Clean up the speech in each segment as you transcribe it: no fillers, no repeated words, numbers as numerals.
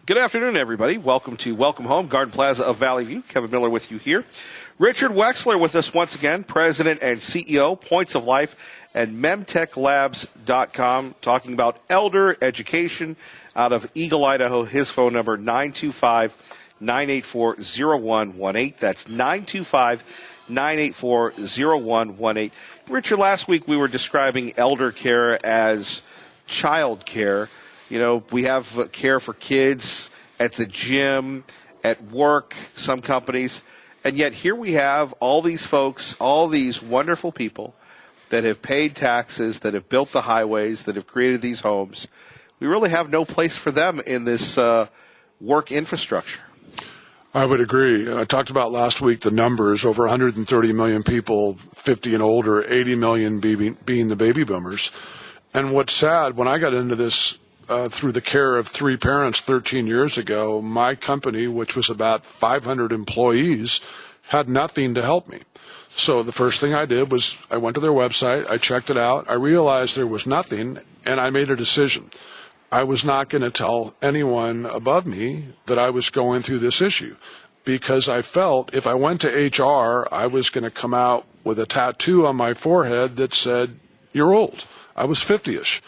Good afternoon, everybody. Welcome to Welcome Home, Garden Plaza of Valley View. Kevin Miller with you here. Richard Wexler with us once again, President and CEO, Points of Life, and MemTechLabs.com, talking about elder education out of Eagle, Idaho. His phone number, 925-984-0118. That's 925-984-0118. Richard, last week we were describing elder care as child care. You know, we have care for kids at the gym, at work, some companies, and yet here we have all these folks, all these wonderful people that have paid taxes, that have built the highways, that have created these homes. We really have no place for them in this work infrastructure. I would agree. I talked about last week the numbers, over 130 million people, 50 and older, 80 million being the baby boomers. And what's sad, when I got into this through the care of three parents 13 years ago, my company, which was about 500 employees, had nothing to help me. So the first thing I did was I went to their website, I checked it out, I realized there was nothing, and I made a decision. I was not going to tell anyone above me that I was going through this issue, because I felt if I went to HR, I was going to come out with a tattoo on my forehead that said, "You're old." I was 50-ish.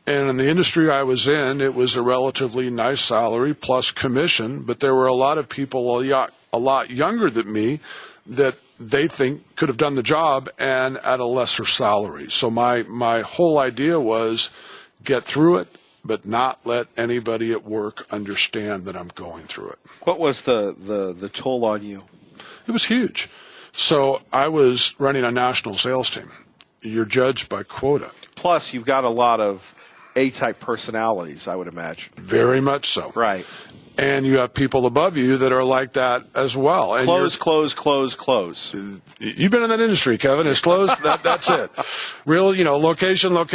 And in the industry I was in, it was a relatively nice salary plus commission, but there were a lot of people a lot younger than me that they think could have done the job and at a lesser salary. So my whole idea was get through it, but not let anybody at work understand that I'm going through it. What was the toll on you? It was huge. So I was running a national sales team. You're judged by quota. Plus, you've got a lot of A-type personalities, I would imagine. Very much so. Right. And you have people above you that are like that as well. And close. You've been in that industry, Kevin. It's closed. That's it. Real, location, Yeah.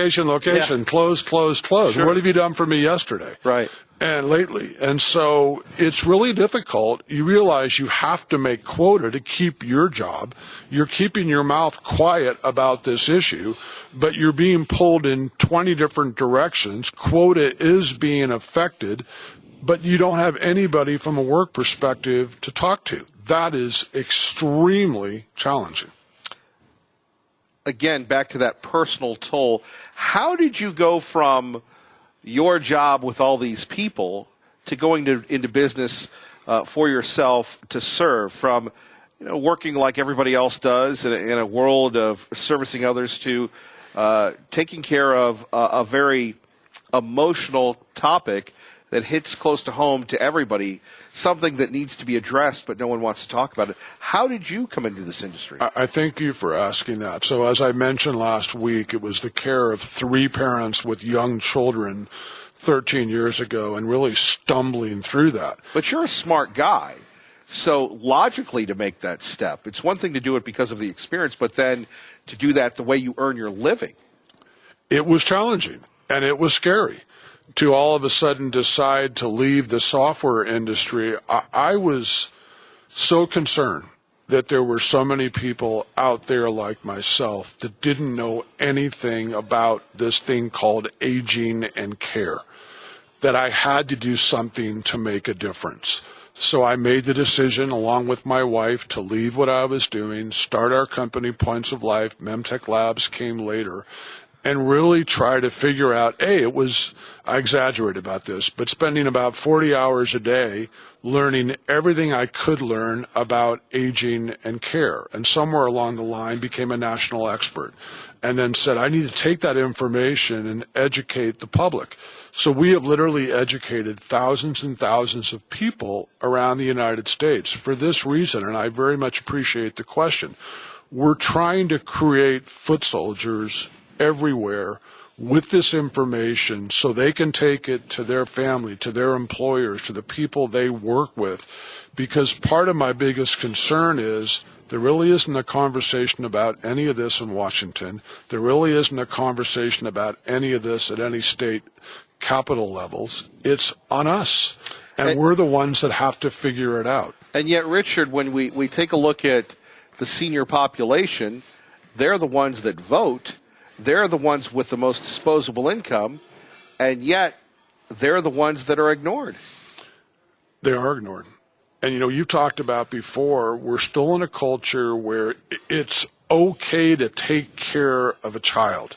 close. Sure. What have you done for me yesterday? Right. And lately. And so it's really difficult. You realize you have to make quota to keep your job. You're keeping your mouth quiet about this issue, but you're being pulled in 20 different directions. Quota is being affected, but you don't have anybody from a work perspective to talk to. That is extremely challenging. Again, back to that personal toll. How did you go from your job with all these people to going into business for yourself to serve, from working like everybody else does in a world of servicing others to taking care of a very emotional topic that hits close to home to everybody, something that needs to be addressed, but no one wants to talk about it. How did you come into this industry? I thank you for asking that. So as I mentioned last week, it was the care of three parents with young children 13 years ago and really stumbling through that. But you're a smart guy. So logically to make that step, it's one thing to do it because of the experience, but then to do that the way you earn your living. It was challenging and it was scary. To all of a sudden decide to leave the software industry, I was so concerned that there were so many people out there like myself that didn't know anything about this thing called aging and care, that I had to do something to make a difference. So I made the decision, along with my wife, to leave what I was doing, start our company, Points of Life. MemTech Labs came later, and really try to figure out, I exaggerate about this, but spending about 40 hours a day learning everything I could learn about aging and care. And somewhere along the line became a national expert. And then said, I need to take that information and educate the public. So we have literally educated thousands and thousands of people around the United States for this reason, and I very much appreciate the question. We're trying to create foot soldiers everywhere with this information so they can take it to their family, to their employers, to the people they work with. Because part of my biggest concern is there really isn't a conversation about any of this in Washington. There really isn't a conversation about any of this at any state capital levels. It's on us. And we're the ones that have to figure it out. And yet, Richard, when we take a look at the senior population, they're the ones that vote. They're the ones with the most disposable income, and yet they're the ones that are ignored. They are ignored. And, you've talked about before, we're still in a culture where it's okay to take care of a child.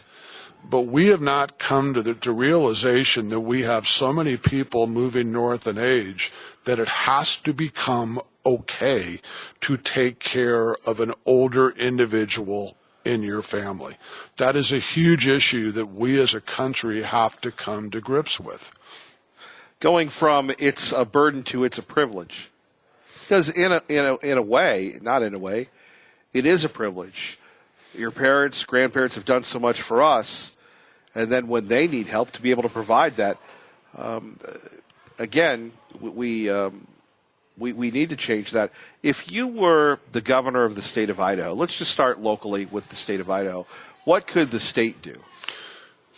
But we have not come to the realization that we have so many people moving north in age that it has to become okay to take care of an older individual in your family. That is a huge issue that we as a country have to come to grips with. Going from it's a burden to it's a privilege. Because in a way, not in a way, it is a privilege. Your parents, grandparents have done so much for us, and then when they need help, to be able to provide that. Again, we need to change that. If you were the governor of the state of Idaho, let's just start locally with the state of Idaho. What could the state do?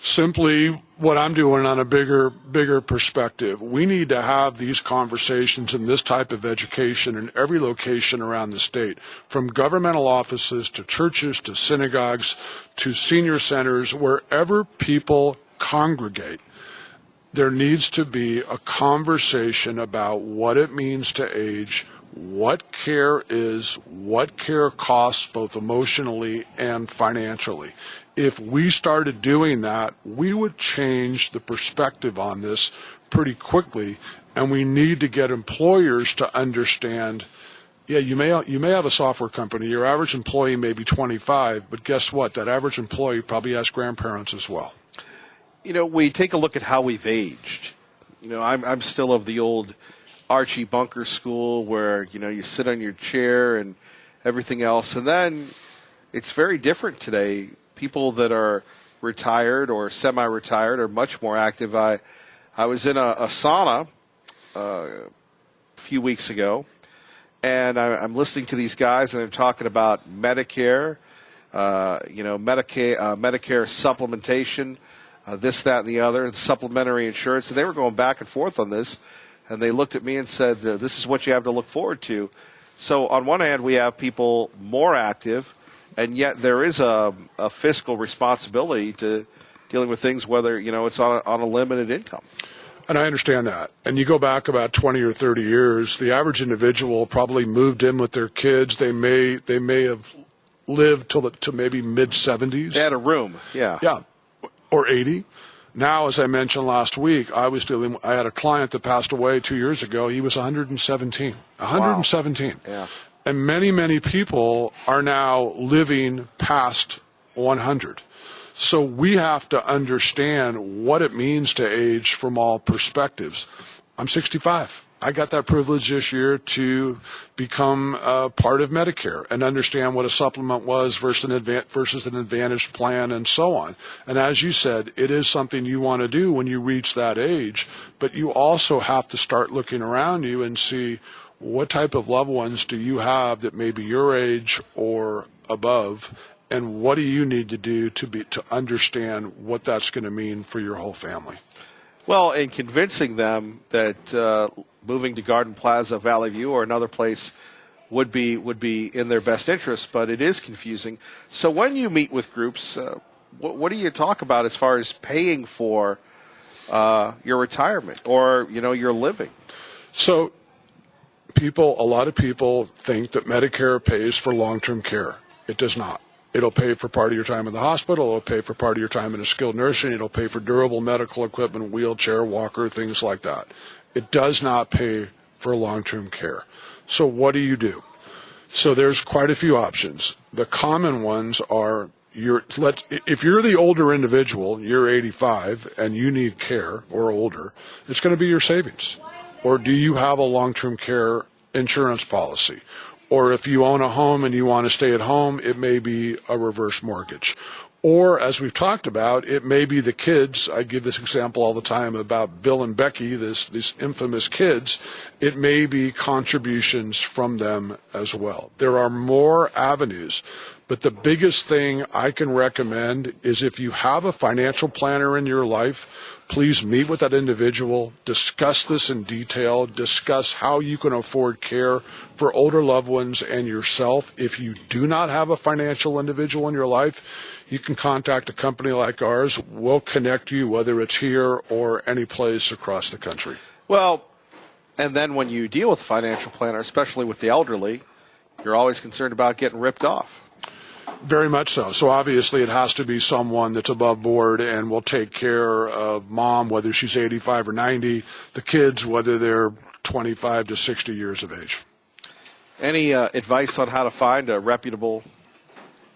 Simply what I'm doing on a bigger perspective. We need to have these conversations and this type of education in every location around the state, from governmental offices to churches to synagogues to senior centers, wherever people congregate. There needs to be a conversation about what it means to age, what care is, what care costs both emotionally and financially. If we started doing that, we would change the perspective on this pretty quickly, and we need to get employers to understand, you may have a software company, your average employee may be 25, but guess what? That average employee probably has grandparents as well. We take a look at how we've aged. I'm still of the old Archie Bunker school where, you sit on your chair and everything else. And then it's very different today. People that are retired or semi-retired are much more active. I was in a sauna a few weeks ago, and I'm listening to these guys, and they're talking about Medicare, Medicare supplementation, this, that, and the other, and supplementary insurance. And they were going back and forth on this, and they looked at me and said, this is what you have to look forward to. So on one hand, we have people more active, and yet there is a fiscal responsibility to dealing with things, whether, it's on a limited income. And I understand that. And you go back about 20 or 30 years, the average individual probably moved in with their kids. They may have lived to maybe mid-70s. They had a room, yeah. Yeah, or 80. Now, as I mentioned last week, I had a client that passed away 2 years ago. He was 117. 117. Wow. Yeah. And many, many people are now living past 100. So we have to understand what it means to age from all perspectives. I'm 65. I got that privilege this year to become part of Medicare and understand what a supplement was versus an advantage plan and so on. And as you said, it is something you want to do when you reach that age, but you also have to start looking around you and see what type of loved ones do you have that may be your age or above, and what do you need to do to understand what that's going to mean for your whole family. Well, and convincing them that moving to Garden Plaza, Valley View, or another place would be in their best interest, but it is confusing. So when you meet with groups, what do you talk about as far as paying for your retirement or your living? So a lot of people think that Medicare pays for long-term care. It does not. It'll pay for part of your time in the hospital. It'll pay for part of your time in a skilled nursing. It'll pay for durable medical equipment, wheelchair, walker, things like that. It does not pay for long-term care. So what do you do? So there's quite a few options. The common ones are if you're the older individual, you're 85 and you need care or older, it's going to be your savings. Or do you have a long-term care insurance policy? Or if you own a home and you want to stay at home, it may be a reverse mortgage. Or, as we've talked about, it may be the kids. I give this example all the time about Bill and Becky, these infamous kids. It may be contributions from them as well. There are more avenues. But the biggest thing I can recommend is if you have a financial planner in your life, please meet with that individual, discuss this in detail, discuss how you can afford care for older loved ones and yourself. If you do not have a financial individual in your life, you can contact a company like ours. We'll connect you, whether it's here or any place across the country. Well, And then when you deal with a financial planner, especially with the elderly, you're always concerned about getting ripped off. Very much so. So obviously it has to be someone that's above board and will take care of mom, whether she's 85 or 90, the kids, whether they're 25 to 60 years of age. Any advice on how to find a reputable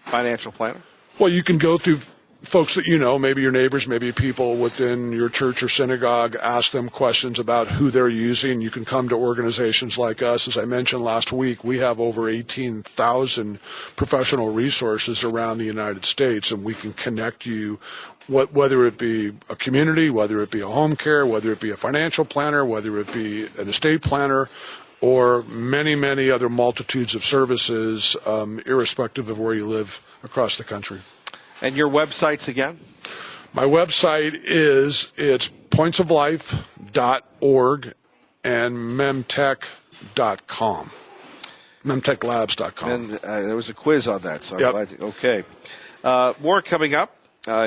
financial planner? Well, you can go through folks that you know, maybe your neighbors, maybe people within your church or synagogue, ask them questions about who they're using. You can come to organizations like us. As I mentioned last week, we have over 18,000 professional resources around the United States, and we can connect you, whether it be a community, whether it be a home care, whether it be a financial planner, whether it be an estate planner, or many, many other multitudes of services, irrespective of where you live across the country. And your websites again? My website it's pointsoflife.org and memtech.com. memtechlabs.com. And there was a quiz on that, so I'm Yep. glad. Okay. More coming up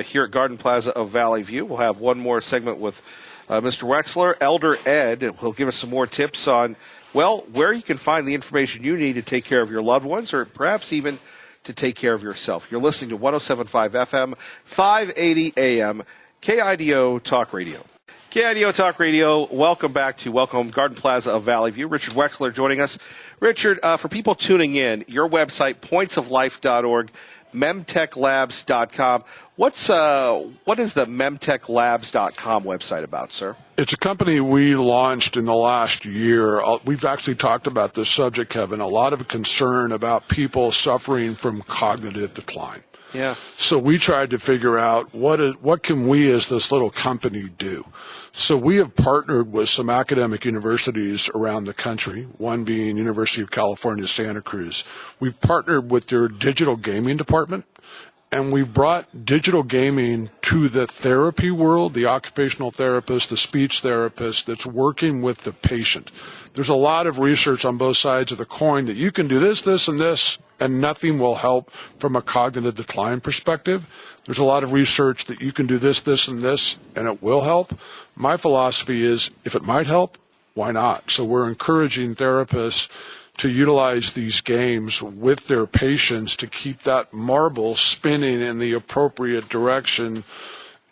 here at Garden Plaza of Valley View. We'll have one more segment with Mr. Wexler. Elder Ed will give us some more tips on, well, where you can find the information you need to take care of your loved ones, or perhaps even to take care of yourself. You're listening to 107.5 FM, 580 AM, KIDO Talk Radio. KIDO Talk Radio, welcome back to Welcome Garden Plaza of Valley View. Richard Wexler joining us. Richard, for people tuning in, your website, pointsoflife.org, memtechlabs.com. What is the memtechlabs.com website about, sir? It's a company we launched in the last year. We've actually talked about this subject, Kevin, a lot of concern about people suffering from cognitive decline. Yeah. So we tried to figure out what can we as this little company do. So we have partnered with some academic universities around the country, one being University of California, Santa Cruz. We've partnered with their digital gaming department, and we've brought digital gaming to the therapy world, the occupational therapist, the speech therapist that's working with the patient. There's a lot of research on both sides of the coin that you can do this, this, and this, and nothing will help from a cognitive decline perspective. There's a lot of research that you can do this, this, and this, and it will help. My philosophy is, if it might help, why not? So we're encouraging therapists to utilize these games with their patients to keep that marble spinning in the appropriate direction,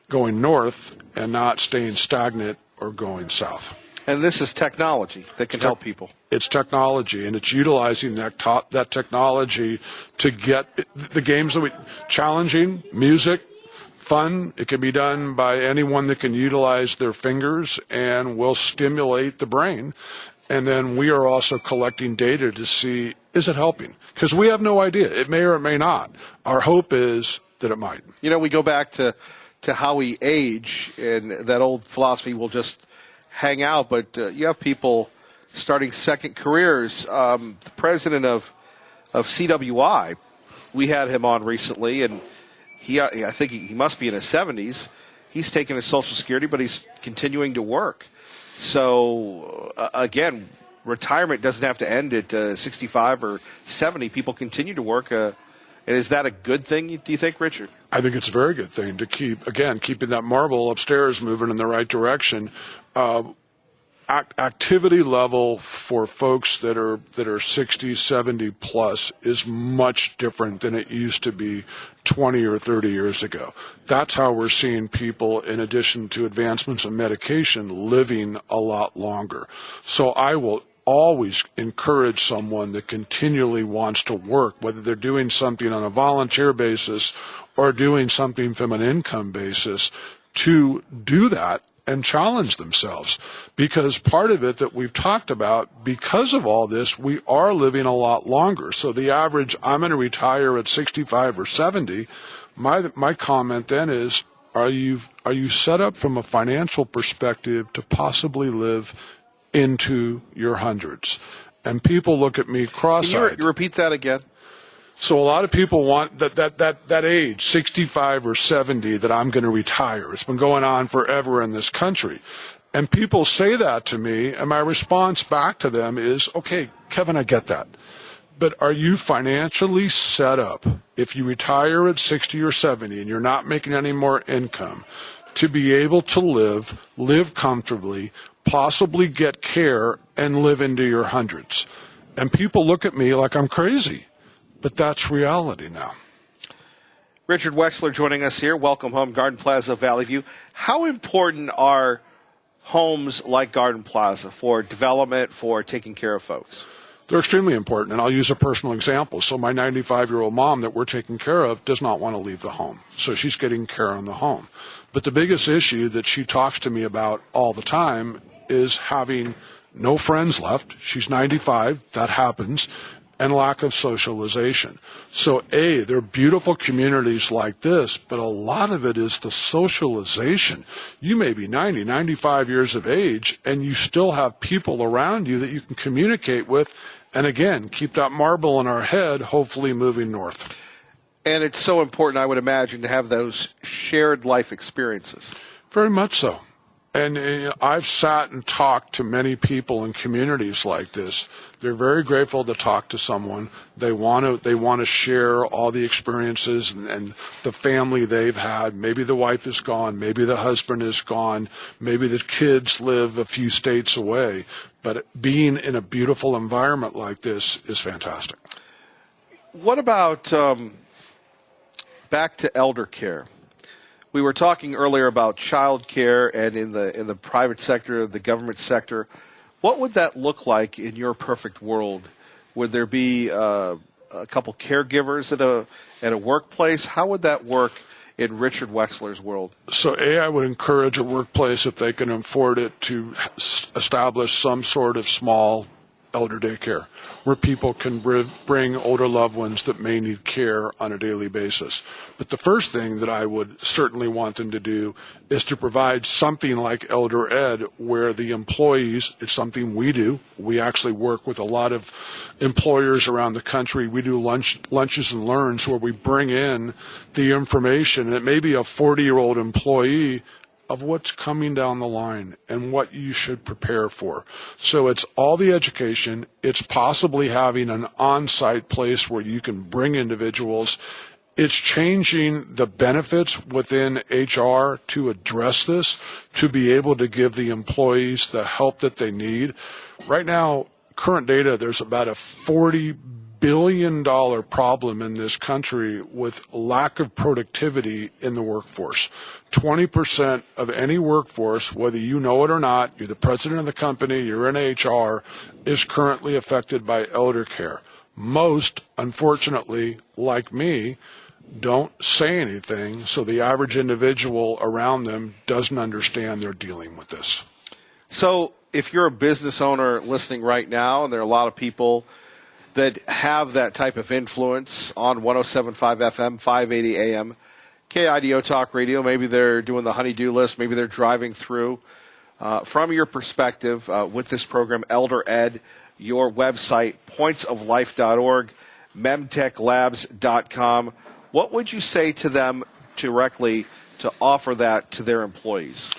going north and not staying stagnant or going south. And this is technology that can help people. It's technology, and it's utilizing that technology to get the games that challenging, music, fun. It can be done by anyone that can utilize their fingers and will stimulate the brain. And then we are also collecting data to see, is it helping? Because we have no idea. It may or it may not. Our hope is that it might. You know, we go back to how we age, and that old philosophy will just hang out, but you have people starting second careers. The president of CWI, we had him on recently, and I think he must be in his 70s. He's taking his Social Security, but he's continuing to work. So, again, retirement doesn't have to end at 65 or 70. People continue to work. And is that a good thing, do you think, Richard? I think it's a very good thing to keeping that marble upstairs moving in the right direction. Activity level for folks that are 60, 70 plus is much different than it used to be 20 or 30 years ago. That's how we're seeing people, in addition to advancements in medication, living a lot longer. So I will always encourage someone that continually wants to work, whether they're doing something on a volunteer basis or doing something from an income basis, to do that and challenge themselves. Because part of it that we've talked about, because of all this, we are living a lot longer. So the average, I'm going to retire at 65 or 70, my comment then is, are you set up from a financial perspective to possibly live into your hundreds? And people look at me cross-eyed. Can you repeat that again? So a lot of people want that age, 65 or 70, that I'm going to retire. It's been going on forever in this country. And people say that to me, and my response back to them is, okay, Kevin, I get that. But are you financially set up, if you retire at 60 or 70 and you're not making any more income, to be able to live comfortably, possibly get care and live into your hundreds. And people look at me like I'm crazy, but that's reality now. Richard Wexler joining us here. Welcome home, Garden Plaza, Valley View. How important are homes like Garden Plaza for development, for taking care of folks? They're extremely important, and I'll use a personal example. So my 95-year-old mom that we're taking care of does not want to leave the home, so she's getting care in the home. But the biggest issue that she talks to me about all the time is having no friends left. She's 95, that happens, and lack of socialization. So there are beautiful communities like this, but a lot of it is the socialization. You may be 90, 95 years of age, and you still have people around you that you can communicate with, and again, keep that marble in our head, hopefully moving north. And it's so important, I would imagine, to have those shared life experiences. Very much so. And I've sat and talked to many people in communities like this. They're very grateful to talk to someone. They want to share all the experiences and the family they've had. Maybe the wife is gone. Maybe the husband is gone. Maybe the kids live a few states away. But being in a beautiful environment like this is fantastic. What about back to elder care? We were talking earlier about child care and in the private sector, the government sector. What would that look like in your perfect world? Would there be a couple caregivers at a workplace? How would that work in Richard Wexler's world? So I would encourage a workplace, if they can afford it, to establish some sort of small elder daycare where people can bring older loved ones that may need care on a daily basis. But the first thing that I would certainly want them to do is to provide something like Elder Ed, where the employees, it's something we do. We actually work with a lot of employers around the country. We do lunches and learns where we bring in the information. It may be a 40-year-old employee of what's coming down the line and what you should prepare for. So it's all the education. It's possibly having an on-site place where you can bring individuals. It's changing the benefits within HR to address this, to be able to give the employees the help that they need. Right now, current data, there's about a $40 billion problem in this country with lack of productivity in the workforce. 20% of any workforce, whether you know it or not, you're the president of the company, you're in HR, is currently affected by elder care. Most, unfortunately, like me, don't say anything, so the average individual around them doesn't understand they're dealing with this. So if you're a business owner listening right now, and there are a lot of people that have that type of influence on 107.5 FM, 580 AM, KIDO Talk Radio, maybe they're doing the honey-do list, maybe they're driving through. From your perspective with this program, Elder Ed, your website, pointsoflife.org, memtechlabs.com, what would you say to them directly to offer that to their employees?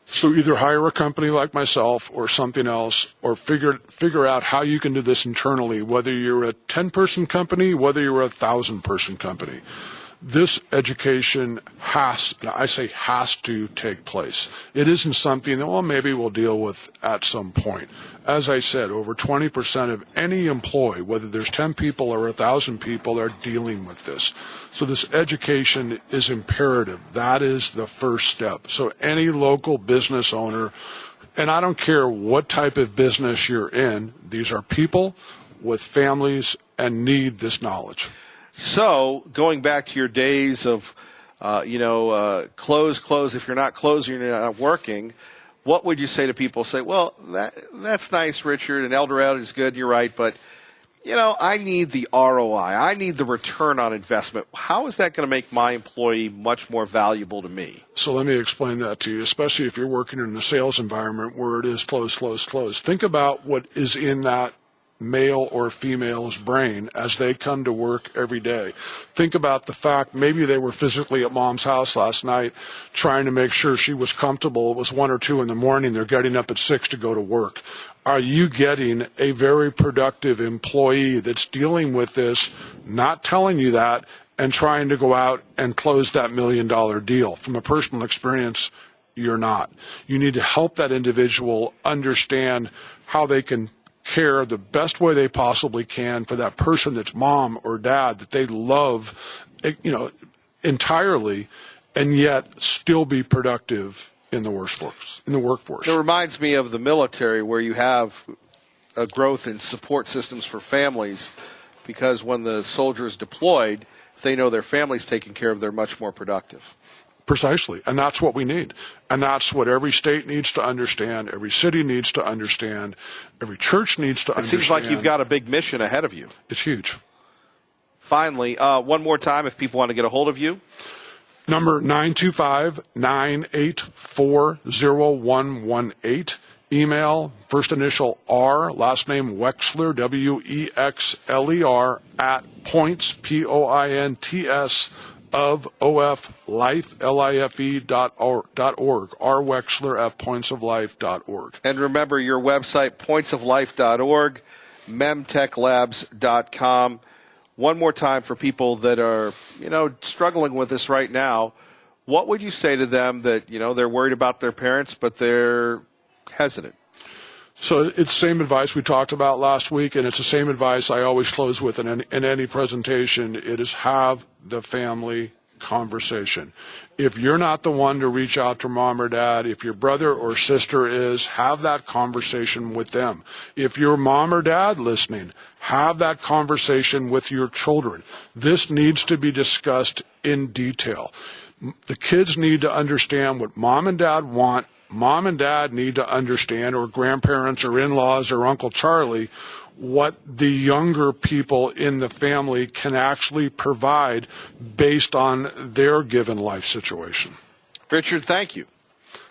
So either hire a company like myself or something else, or figure out how you can do this internally, whether you're a 10-person company, whether you're a 1,000-person company. This education has, and I say has to take place. It isn't something that, well, maybe we'll deal with at some point. As I said, over 20% of any employee, whether there's 10 people or 1,000 people, are dealing with this. So this education is imperative. That is the first step. So any local business owner, and I don't care what type of business you're in, these are people with families and need this knowledge. So going back to your days of, close. If you're not closing, you're not working. What would you say to people? Say, well, that's nice, Richard, and Elder Ed is good. You're right, but I need the ROI. I need the return on investment. How is that going to make my employee much more valuable to me? So let me explain that to you, especially if you're working in a sales environment where it is close. Think about what is in that male or female's brain as they come to work every day. Think about the fact maybe they were physically at mom's house last night trying to make sure she was comfortable. It was 1 or 2 in the morning. They're getting up at 6 to go to work. Are you getting a very productive employee that's dealing with this, not telling you that, and trying to go out and close that $1 million deal? From a personal experience, you're not. You need to help that individual understand how they can care the best way they possibly can for that person that's mom or dad that they love, entirely, and yet still be productive in the workforce. It reminds me of the military, where you have a growth in support systems for families, because when the soldier is deployed, if they know their family's taken care of, they're much more productive. Precisely. And that's what we need. And that's what every state needs to understand, every city needs to understand, every church needs to understand. It seems like you've got a big mission ahead of you. It's huge. Finally, one more time, if people want to get a hold of you. Number 925-984-0118. Email, first initial R, last name Wexler, WEXLER, at points, POINTS, of OFLife, LIFE.org, rwexler at pointsoflife.org. And remember your website, pointsoflife.org, memtechlabs.com. One more time for people that are, struggling with this right now. What would you say to them that, they're worried about their parents, but they're hesitant? So it's the same advice we talked about last week, and it's the same advice I always close with in any presentation. It is have the family conversation. If you're not the one to reach out to mom or dad, if your brother or sister is, have that conversation with them. If you're mom or dad listening, have that conversation with your children. This needs to be discussed in detail. The kids need to understand what mom and dad want. Mom and dad need to understand, or grandparents or in-laws or Uncle Charlie, what the younger people in the family can actually provide based on their given life situation. Richard, thank you.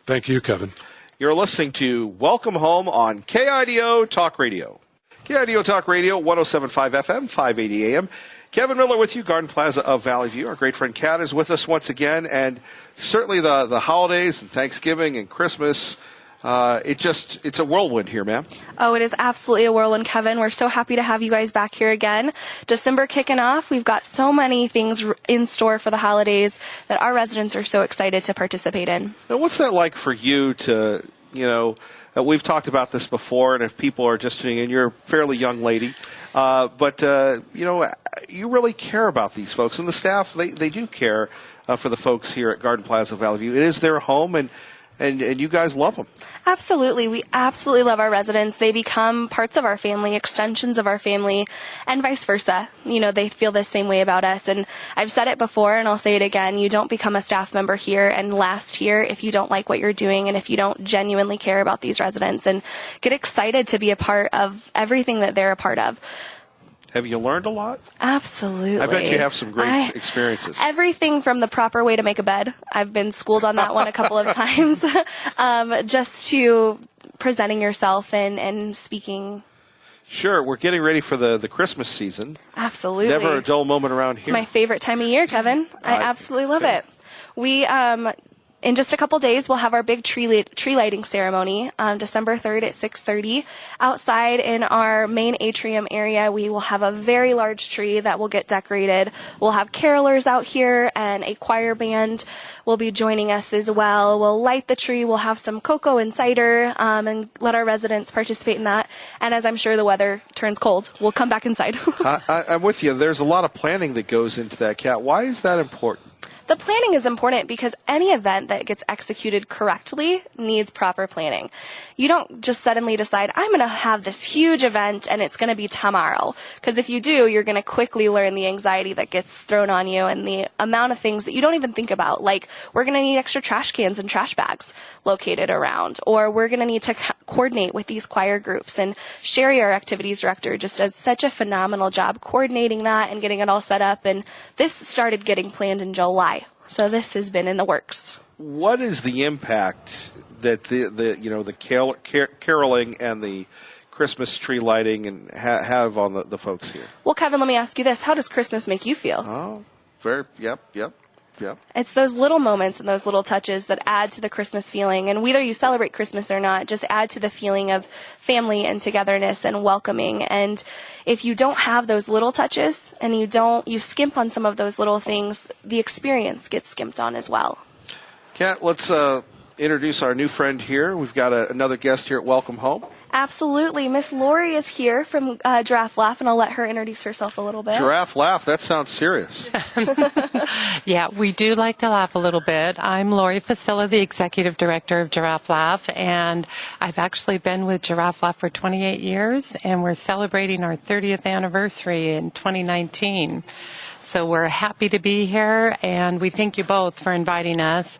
Thank you, Kevin. You're listening to Welcome Home on KIDO Talk Radio. KIDO Talk Radio, 107.5 FM, 580 AM. Kevin Miller with you, Garden Plaza of Valley View. Our great friend Kat is with us once again, and certainly the holidays and Thanksgiving and Christmas, it's a whirlwind here, ma'am. Oh, it is absolutely a whirlwind, Kevin. We're so happy to have you guys back here again. December kicking off. We've got so many things in store for the holidays that our residents are so excited to participate in. Now, what's that like for you to, we've talked about this before, and if people are just tuning in, you're a fairly young lady. But you really care about these folks, and the staff, they do care for the folks here at Garden Plaza Valley View. It is their home, and you guys love them. Absolutely. We absolutely love our residents. They become parts of our family, extensions of our family, and vice versa. They feel the same way about us. And I've said it before, and I'll say it again. You don't become a staff member here and last here if you don't like what you're doing and if you don't genuinely care about these residents and get excited to be a part of everything that they're a part of. Have you learned a lot? Absolutely. I bet you have some great experiences. Everything from the proper way to make a bed. I've been schooled on that one a couple of times. Just to presenting yourself and speaking. Sure. We're getting ready for the Christmas season. Absolutely. Never a dull moment around here. It's my favorite time of year, Kevin. I absolutely love it. We, in just a couple days, we'll have our big tree lighting ceremony on December 3rd at 6:30. Outside in our main atrium area, we will have a very large tree that will get decorated. We'll have carolers out here, and a choir band will be joining us as well. We'll light the tree. We'll have some cocoa and cider and let our residents participate in that. And as I'm sure the weather turns cold, we'll come back inside. I'm with you. There's a lot of planning that goes into that, Kat. Why is that important? The planning is important because any event that gets executed correctly needs proper planning. You don't just suddenly decide, I'm going to have this huge event and it's going to be tomorrow. Because if you do, you're going to quickly learn the anxiety that gets thrown on you and the amount of things that you don't even think about. Like, we're going to need extra trash cans and trash bags located around. Or we're going to need to coordinate with these choir groups. And Sherry, our activities director, just does such a phenomenal job coordinating that and getting it all set up. And this started getting planned in July. So this has been in the works. What is the impact that the caroling and the Christmas tree lighting and have on the folks here? Well, Kevin, let me ask you this. How does Christmas make you feel? Oh, yep. It's those little moments and those little touches that add to the Christmas feeling. And whether you celebrate Christmas or not, just add to the feeling of family and togetherness and welcoming. And if you don't have those little touches and you skimp on some of those little things, the experience gets skimped on as well. Kat, let's introduce our new friend here. We've got another guest here at Welcome Home. Absolutely. Miss Lori is here from Giraffe Laugh, and I'll let her introduce herself a little bit. Giraffe Laugh, that sounds serious. Yeah, we do like to laugh a little bit. I'm Lori Facilla, the Executive Director of Giraffe Laugh, and I've actually been with Giraffe Laugh for 28 years, and we're celebrating our 30th anniversary in 2019. So we're happy to be here, and we thank you both for inviting us.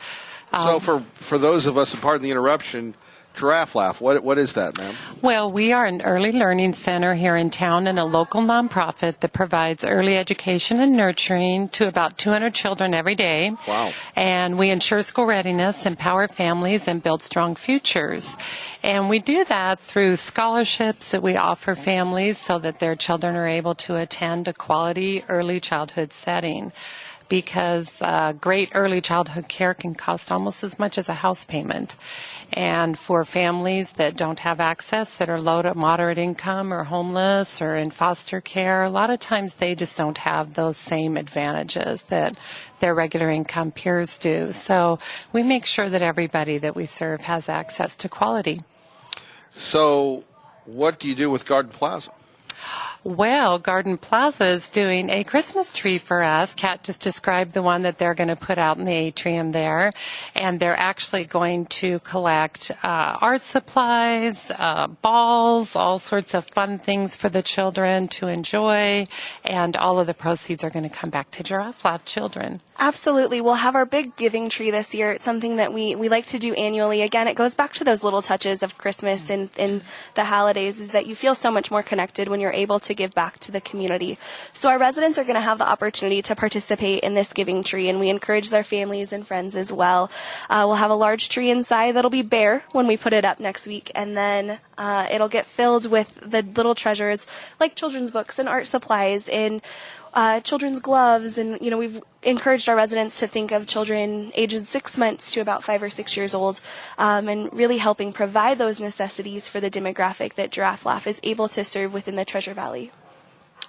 So for those of us, and pardon the interruption, Giraffe Laugh, what is that, ma'am? Well, we are an early learning center here in town and a local nonprofit that provides early education and nurturing to about 200 children every day. Wow. And we ensure school readiness, empower families, and build strong futures. And we do that through scholarships that we offer families so that their children are able to attend a quality early childhood setting. Because great early childhood care can cost almost as much as a house payment. And for families that don't have access, that are low to moderate income or homeless or in foster care, a lot of times they just don't have those same advantages that their regular income peers do. So we make sure that everybody that we serve has access to quality. So what do you do with Garden Plaza? Well, Garden Plaza is doing a Christmas tree for us. Kat just described the one that they're going to put out in the atrium there. And they're actually going to collect art supplies, balls, all sorts of fun things for the children to enjoy. And all of the proceeds are going to come back to Giraffe Laugh children. Absolutely. We'll have our big giving tree this year. It's something that we like to do annually. Again, it goes back to those little touches of Christmas and the holidays, is that you feel so much more connected when you're able to give back to the community. So our residents are going to have the opportunity to participate in this giving tree, and we encourage their families and friends as well. We'll have a large tree inside that'll be bare when we put it up next week, and then it'll get filled with the little treasures like children's books and art supplies and children's gloves. And, we've encouraged our residents to think of children ages 6 months to about 5 or 6 years old, and really helping provide those necessities for the demographic that Giraffe Laugh is able to serve within the Treasure Valley.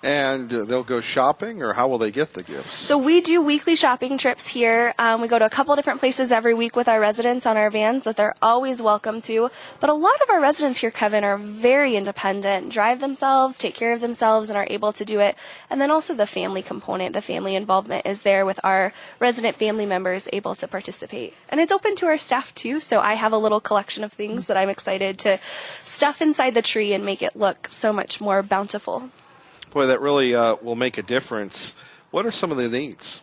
And they'll go shopping, or how will they get the gifts? So we do weekly shopping trips here. We go to a couple different places every week with our residents on our vans that they're always welcome to. But a lot of our residents here, Kevin, are very independent, drive themselves, take care of themselves, and are able to do it. And then also the family component, the family involvement is there with our resident family members able to participate. And it's open to our staff too, so I have a little collection of things that I'm excited to stuff inside the tree and make it look so much more bountiful. Boy, that really will make a difference. What are some of the needs?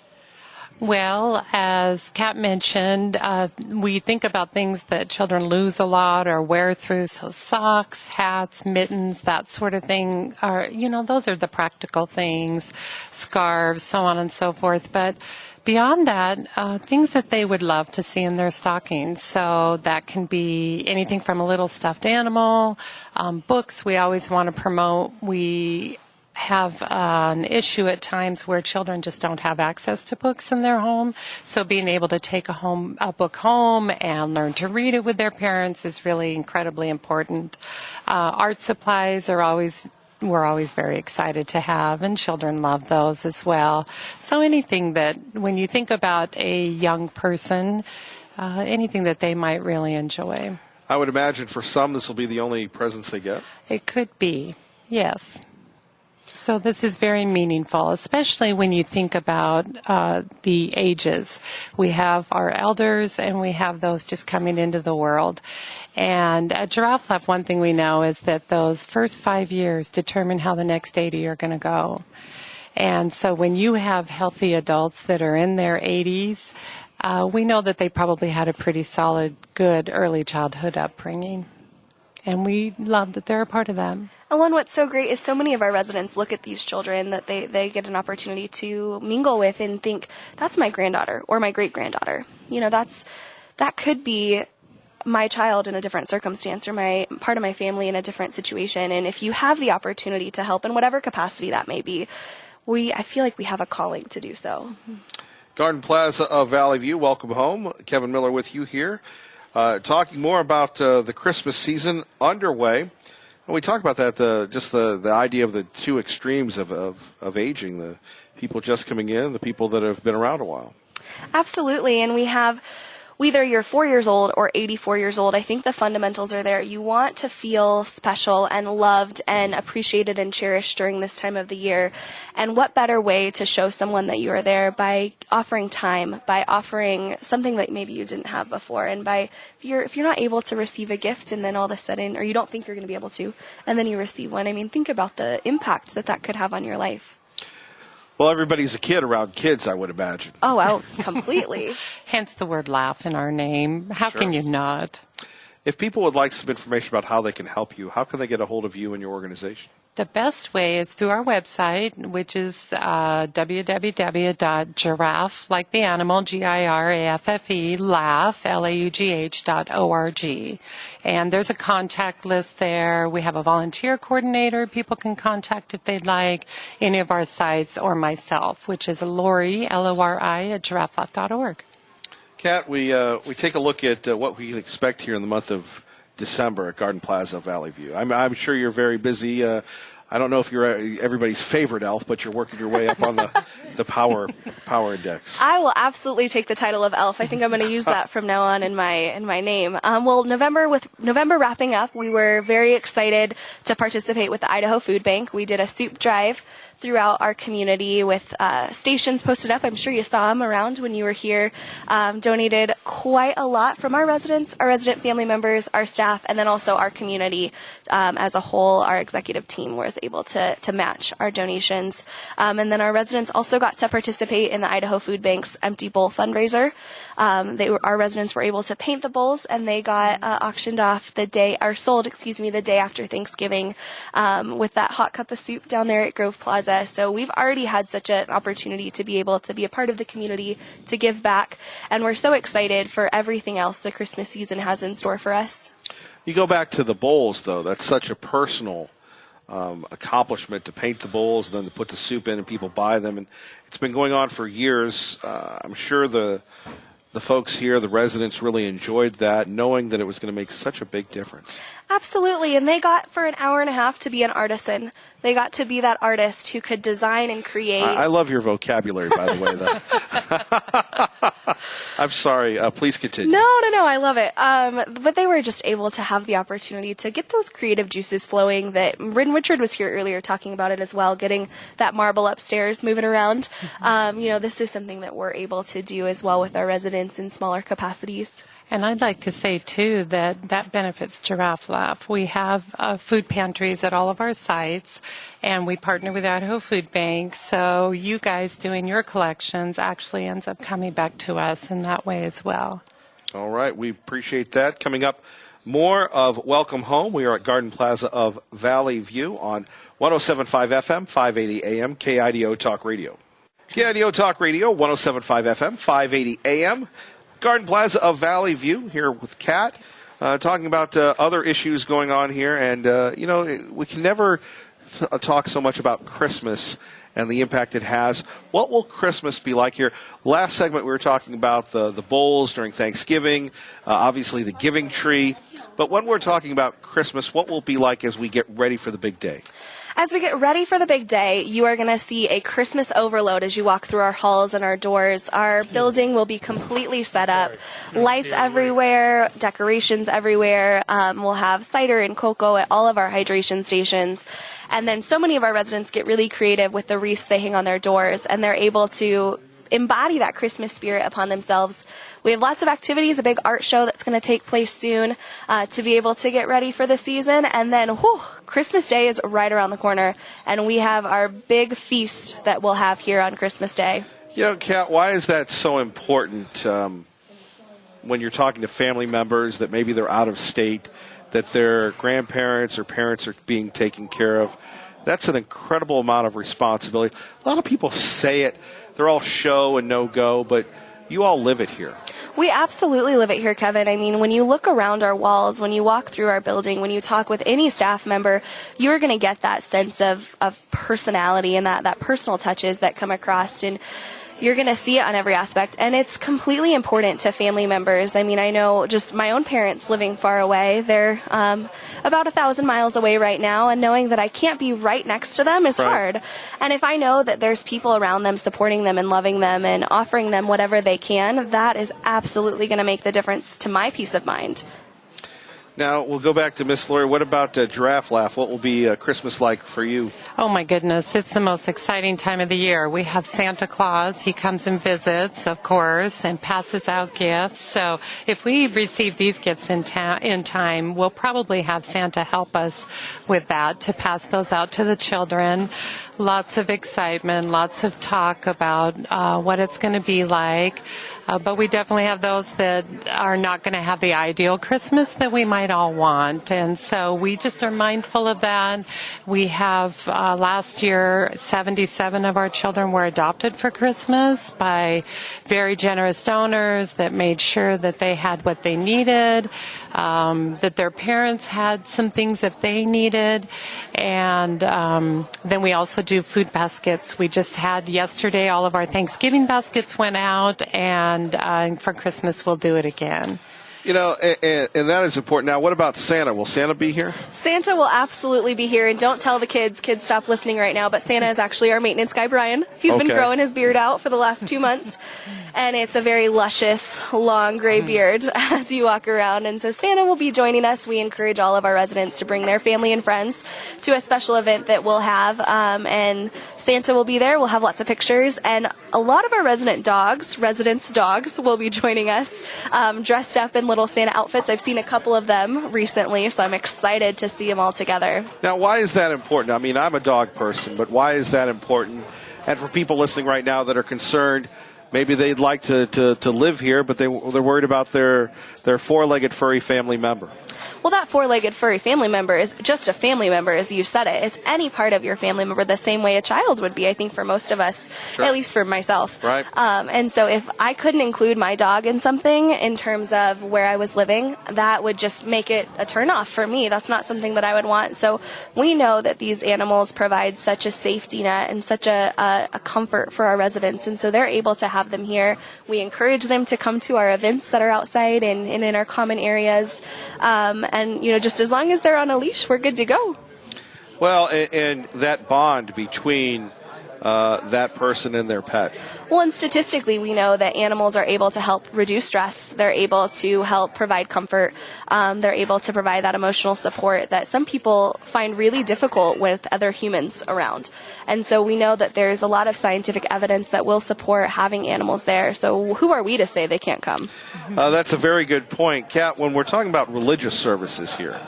Well, as Kat mentioned, we think about things that children lose a lot or wear through. So socks, hats, mittens, that sort of thing are, those are the practical things, scarves, so on and so forth. But beyond that, things that they would love to see in their stockings. So that can be anything from a little stuffed animal, books we always want to promote. We have an issue at times where children just don't have access to books in their home. So being able to take a book home and learn to read it with their parents is really incredibly important. Art supplies we're always very excited to have, and children love those as well. So anything that, when you think about a young person, anything that they might really enjoy. I would imagine for some this will be the only presents they get. It could be, yes. So this is very meaningful, especially when you think about the ages. We have our elders and we have those just coming into the world. And at Giraffe Laugh, one thing we know is that those first 5 years determine how the next 80 are going to go. And so when you have healthy adults that are in their 80s, we know that they probably had a pretty solid, good early childhood upbringing. And we love that they're a part of that. And what's so great is so many of our residents look at these children that they get an opportunity to mingle with and think, that's my granddaughter or my great-granddaughter. That could be my child in a different circumstance or my part of my family in a different situation. And if you have the opportunity to help in whatever capacity that may be, I feel like we have a calling to do so. Garden Plaza of Valley View, welcome home. Kevin Miller with you here, talking more about the Christmas season underway. And we talk about that, the idea of the two extremes of aging, the people just coming in, the people that have been around a while. Absolutely. And we have whether you're 4 years old or 84 years old, I think the fundamentals are there. You want to feel special and loved and appreciated and cherished during this time of the year. And what better way to show someone that you are there by offering time, by offering something that maybe you didn't have before, and by if you're not able to receive a gift and then all of a sudden, or you don't think you're going to be able to, and then you receive one. I mean, think about the impact that could have on your life. Well, everybody's a kid around kids, I would imagine. Oh, well, completely. Hence the word laugh in our name. How Sure. can you not? If people would like some information about how they can help you, how can they get a hold of you and your organization? The best way is through our website, which is www.giraffe, like the animal, GIRAFFE, laugh, laugh.org. And there's a contact list there. We have a volunteer coordinator people can contact if they'd like, any of our sites, or myself, which is Lori, Lori, at giraffelaugh.org. Kat, we take a look at what we can expect here in the month of December at Garden Plaza Valley View. I'm sure you're very busy. I don't know if you're everybody's favorite elf, but you're working your way up on the power index. I will absolutely take the title of elf. I think I'm going to use that from now on in my name. Well, with November wrapping up, we were very excited to participate with the Idaho Food Bank. We did a soup drive throughout our community with stations posted up. I'm sure you saw them around when you were here. Donated quite a lot from our residents, our resident family members, our staff, and then also our community as a whole. Our executive team was able to match our donations. And then our residents also got to participate in the Idaho Food Bank's Empty Bowl fundraiser. Our residents were able to paint the bowls, and they got auctioned off the day after Thanksgiving with that hot cup of soup down there at Grove Plaza. So we've already had such an opportunity to be able to be a part of the community, to give back, and we're so excited for everything else the Christmas season has in store for us. You go back to the bowls, though. That's such a personal accomplishment to paint the bowls and then to put the soup in and people buy them. And it's been going on for years. I'm sure the folks here, the residents, really enjoyed that, knowing that it was going to make such a big difference. Absolutely. And they got for an hour and a half to be an artisan. They got to be that artist who could design and create. I love your vocabulary, by the way, though. I'm sorry. Please continue. No, I love it. But they were just able to have the opportunity to get those creative juices flowing. That Richard was here earlier talking about it as well, getting that marble upstairs moving around. This is something that we're able to do as well with our residents in smaller capacities. And I'd like to say, too, that benefits Giraffe Laugh. We have food pantries at all of our sites, and we partner with Idaho Food Bank. So you guys doing your collections actually ends up coming back to us in that way as well. All right. We appreciate that. Coming up, more of Welcome Home. We are at Garden Plaza of Valley View on 107.5 FM, 580 AM, KIDO Talk Radio. KIDO Talk Radio, 107.5 FM, 580 AM. Garden Plaza of Valley View, here with Kat, talking about other issues going on here. And, we can never talk so much about Christmas and the impact it has. What will Christmas be like here? Last segment, we were talking about the bowls during Thanksgiving, obviously the giving tree. But when we're talking about Christmas, what will it be like as we get ready for the big day? As we get ready for the big day, you are going to see a Christmas overload as you walk through our halls and our doors. Our building will be completely set up. Lights everywhere, decorations everywhere. We'll have cider and cocoa at all of our hydration stations. And then so many of our residents get really creative with the wreaths they hang on their doors, and they're able to embody that Christmas spirit upon themselves. We have lots of activities, a big art show that's going to take place soon to be able to get ready for the season. And then, Christmas Day is right around the corner, and we have our big feast that we'll have here on Christmas Day. Kat, why is that so important when you're talking to family members that maybe they're out of state, that their grandparents or parents are being taken care of? That's an incredible amount of responsibility. A lot of people say it. They're all show and no-go, but you all live it here. We absolutely live it here, Kevin. I mean, when you look around our walls, when you walk through our building, when you talk with any staff member, you're going to get that sense of personality and that personal touches that come across. And you're going to see it on every aspect. And it's completely important to family members. I mean, I know just my own parents living far away, they're about 1,000 miles away right now, and knowing that I can't be right next to them is hard. And if I know that there's people around them supporting them and loving them and offering them whatever they can, that is absolutely going to make the difference to my peace of mind. Now, we'll go back to Miss Lori. What about Giraffe Laugh? What will be Christmas like for you? Oh my goodness, it's the most exciting time of the year. We have Santa Claus. He comes and visits, of course, and passes out gifts. So if we receive these gifts in time, we'll probably have Santa help us with that to pass those out to the children. Lots of excitement, lots of talk about what it's going to be like. But we definitely have those that are not going to have the ideal Christmas that we might all want. And so we just are mindful of that. We have last year, 77 of our children were adopted for Christmas by very generous donors that made sure that they had what they needed, that their parents had some things that they needed. And then we also do food baskets. We just had yesterday, all of our Thanksgiving baskets went out, and for Christmas we'll do it again. You know, and that is important. Now, what about Santa? Will Santa be here? Santa will absolutely be here, and don't tell the kids. Kids, stop listening right now, but Santa is actually our maintenance guy, Brian. He's been growing his beard out for the last 2 months, and it's a very luscious, long gray beard as you walk around. And so Santa will be joining us. We encourage all of our residents to bring their family and friends to a special event that we'll have, and Santa will be there. We'll have lots of pictures, and a lot of our residents' dogs will be joining us, dressed up in little Santa outfits. I've seen a couple of them recently, so I'm excited to see them all together. Now, why is that important? I mean, I'm a dog person, but why is that important? And for people listening right now that are concerned, maybe they'd like to live here, but they're worried about their four-legged furry family member. Well, that four-legged furry family member is just a family member, as you said it. It's any part of your family member, the same way a child would be, I think, for most of us, at least for myself. Right. And so if I couldn't include my dog in something in terms of where I was living, that would just make it a turnoff for me. That's not something that I would want. So we know that these animals provide such a safety net and such a comfort for our residents, and so they're able to have them here. We encourage them to come to our events that are outside and in our common areas. And, you know, just as long as they're on a leash, we're good to go. Well, and that bond between that person and their pet. Well, and statistically, we know that animals are able to help reduce stress. They're able to help provide comfort. They're able to provide that emotional support that some people find really difficult with other humans around. And so we know that there's a lot of scientific evidence that will support having animals there. So who are we to say they can't come? That's a very good point. Kat, when we're talking about religious services here,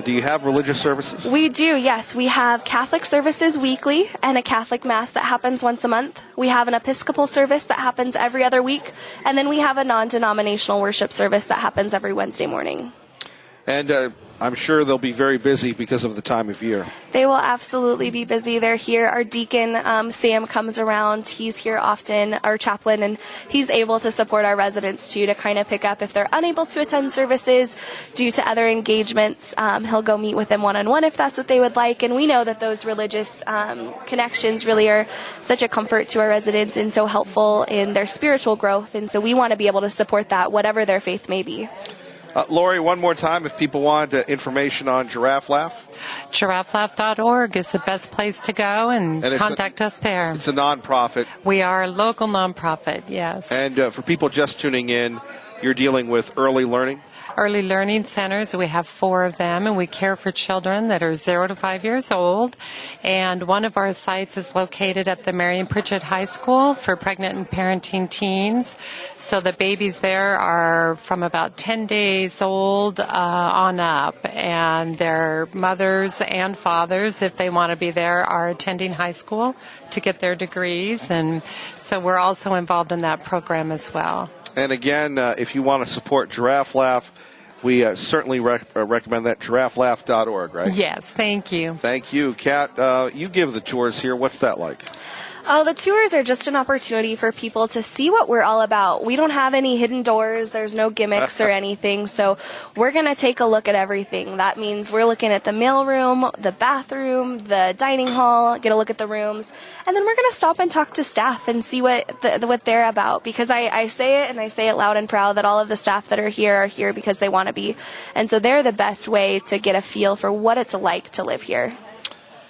do you have religious services? We do, yes. We have Catholic services weekly and a Catholic Mass that happens once a month. We have an Episcopal service that happens every other week. And then we have a non-denominational worship service that happens every Wednesday morning. And I'm sure they'll be very busy because of the time of year. They will absolutely be busy. They're here. Our deacon, Sam, comes around. He's here often, our chaplain, and he's able to support our residents, too, to kind of pick up if they're unable to attend services due to other engagements. He'll go meet with them one-on-one if that's what they would like. And we know that those religious connections really are such a comfort to our residents and so helpful in their spiritual growth. And so we want to be able to support that, whatever their faith may be. Lori, one more time, if people want information on Giraffe Laugh. GiraffeLaugh.org is the best place to go, and contact us there. It's a nonprofit. We are a local nonprofit, yes. And for people just tuning in, you're dealing with early learning? Early learning centers, we have 4 of them, and we care for children that are 0 to 5 years old. And one of our sites is located at the Marion Pritchett High School for pregnant and parenting teens. So the babies there are from about 10 days old on up, and their mothers and fathers, if they want to be there, are attending high school to get their degrees. And so we're also involved in that program as well. And again, if you want to support Giraffe Laugh, we certainly recommend that, GiraffeLaugh.org, right? Yes, thank you. Thank you. Kat, you give the tours here. What's that like? Oh, the tours are just an opportunity for people to see what we're all about. We don't have any hidden doors. There's no gimmicks or anything. So we're going to take a look at everything. That means we're looking at the mailroom, the bathroom, the dining hall, get a look at the rooms. And then we're going to stop and talk to staff and see what they're about. Because I say it, and I say it loud and proud, that all of the staff that are here because they want to be. And so they're the best way to get a feel for what it's like to live here.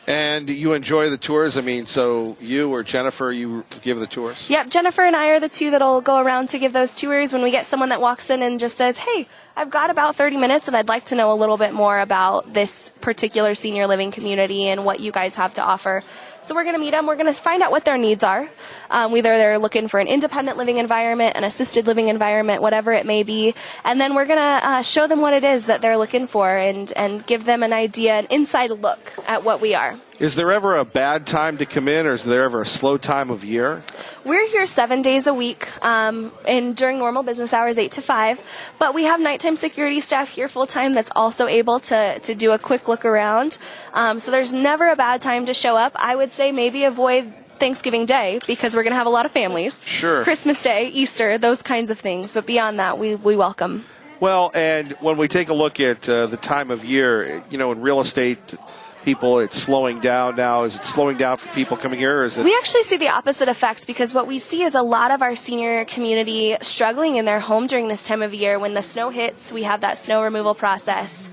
And you enjoy the tours? I mean, so you or Jennifer, you give the tours? Yep, Jennifer and I are the two that'll go around to give those tours. When we get someone that walks in and just says, hey, I've got about 30 minutes and I'd like to know a little bit more about this particular senior living community and what you guys have to offer. So we're going to meet them. We're going to find out what their needs are. Whether they're looking for an independent living environment, an assisted living environment, whatever it may be. And then we're going to show them what it is that they're looking for and give them an idea, an inside look at what we are. Is there ever a bad time to come in, or is there ever a slow time of year? We're here 7 days a week, and during normal business hours, 8 to 5. But we have nighttime security staff here full time that's also able to do a quick look around. So there's never a bad time to show up. I would say maybe avoid Thanksgiving Day because we're going to have a lot of families. Sure. Christmas Day, Easter, those kinds of things. But beyond that, we welcome. Well, and when we take a look at the time of year, you know, in real estate, people, it's slowing down now. Is it slowing down for people coming here, or is it? We actually see the opposite effect because what we see is a lot of our senior community struggling in their home during this time of year. When the snow hits, we have that snow removal process.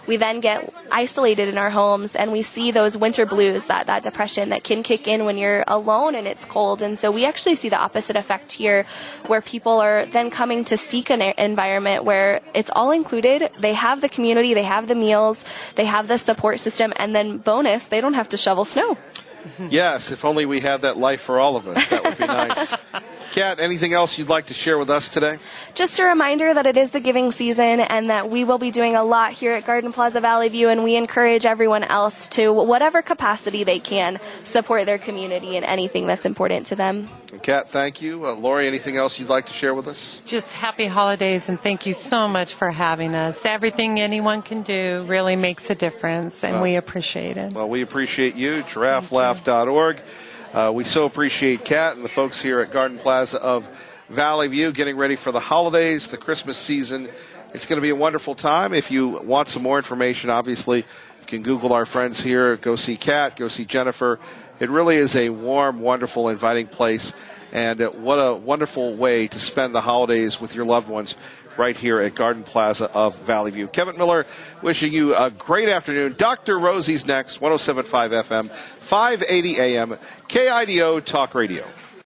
We then get isolated in our homes, and we see those winter blues, that depression that can kick in when you're alone and it's cold. And so we actually see the opposite effect here, where people are then coming to seek an environment where it's all included. They have the community, they have the meals, they have the support system, and then bonus, they don't have to shovel snow. Yes, if only we had that life for all of us. That would be nice. Kat, anything else you'd like to share with us today? Just a reminder that it is the giving season and that we will be doing a lot here at Garden Plaza Valley View, and we encourage everyone else to, whatever capacity they can, support their community in anything that's important to them. Kat, thank you. Lori, anything else you'd like to share with us? Just happy holidays, and thank you so much for having us. Everything anyone can do really makes a difference, and we appreciate it. Well, we appreciate you, giraffelaugh.org. We so appreciate Kat and the folks here at Garden Plaza of Valley View getting ready for the holidays, the Christmas season. It's going to be a wonderful time. If you want some more information, obviously, you can Google our friends here. Go see Kat, go see Jennifer. It really is a warm, wonderful, inviting place. And what a wonderful way to spend the holidays with your loved ones right here at Garden Plaza of Valley View. Kevin Miller wishing you a great afternoon. Dr. Rosie's next, 107.5 FM, 580 AM, KIDO Talk Radio.